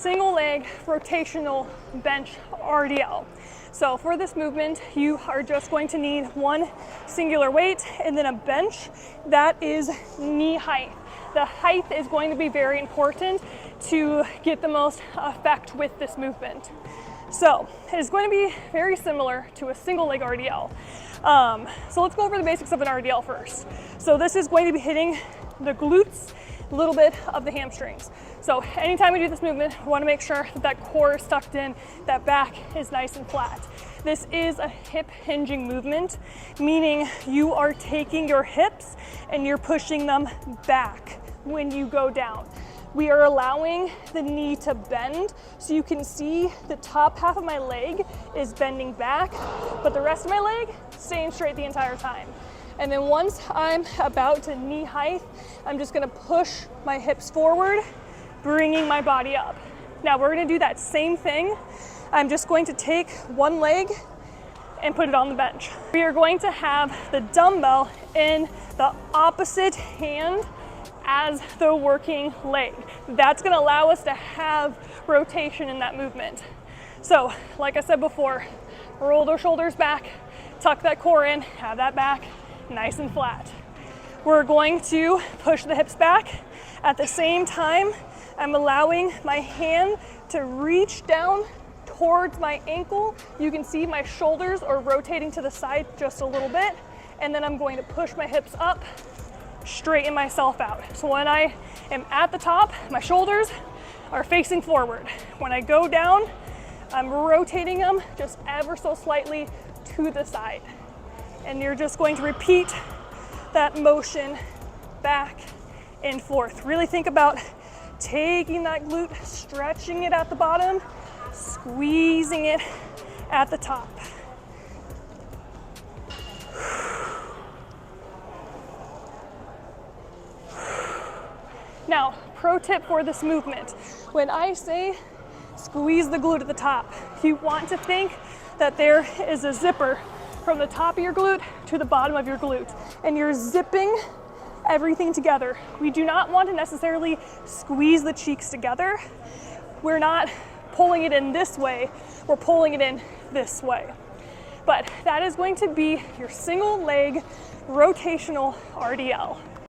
single leg rotational bench RDL. So for this movement, you are just going to need one singular weight and then a bench that is knee height. The height is going to be very important to get the most effect with this movement. So it's going to be very similar to a single leg RDL. So let's go over the basics of an RDL first. So this is going to be hitting the glutes, a little bit of the hamstrings. So anytime we do this movement, we want to make sure that that core is tucked in, that back is nice and flat. This is a hip hinging movement, meaning you are taking your hips and you're pushing them back when you go down. We are allowing the knee to bend, so you can see the top half of my leg is bending back, but the rest of my leg staying straight the entire time. And then once I'm about to knee height, I'm just gonna push my hips forward, bringing my body up. Now we're gonna do that same thing. I'm just going to take one leg and put it on the bench. We are going to have the dumbbell in the opposite hand as the working leg. That's gonna allow us to have rotation in that movement. So, like I said before, roll those shoulders back, tuck that core in, have that back nice and flat. We're going to push the hips back. At the same time, I'm allowing my hand to reach down towards my ankle. You can see my shoulders are rotating to the side just a little bit, and then I'm going to push my hips up, straighten myself out. So when I am at the top, my shoulders are facing forward. When I go down, I'm rotating them just ever so slightly to the side. And you're just going to repeat that motion back and forth. Really think about taking that glute, stretching it at the bottom, squeezing it at the top. Now, pro tip for this movement, when I say squeeze the glute at the top, you want to think that there is a zipper from the top of your glute to the bottom of your glute, and you're zipping everything together. We do not want to necessarily squeeze the cheeks together. We're not pulling it in this way, we're pulling it in this way. But that is going to be your single leg rotational RDL.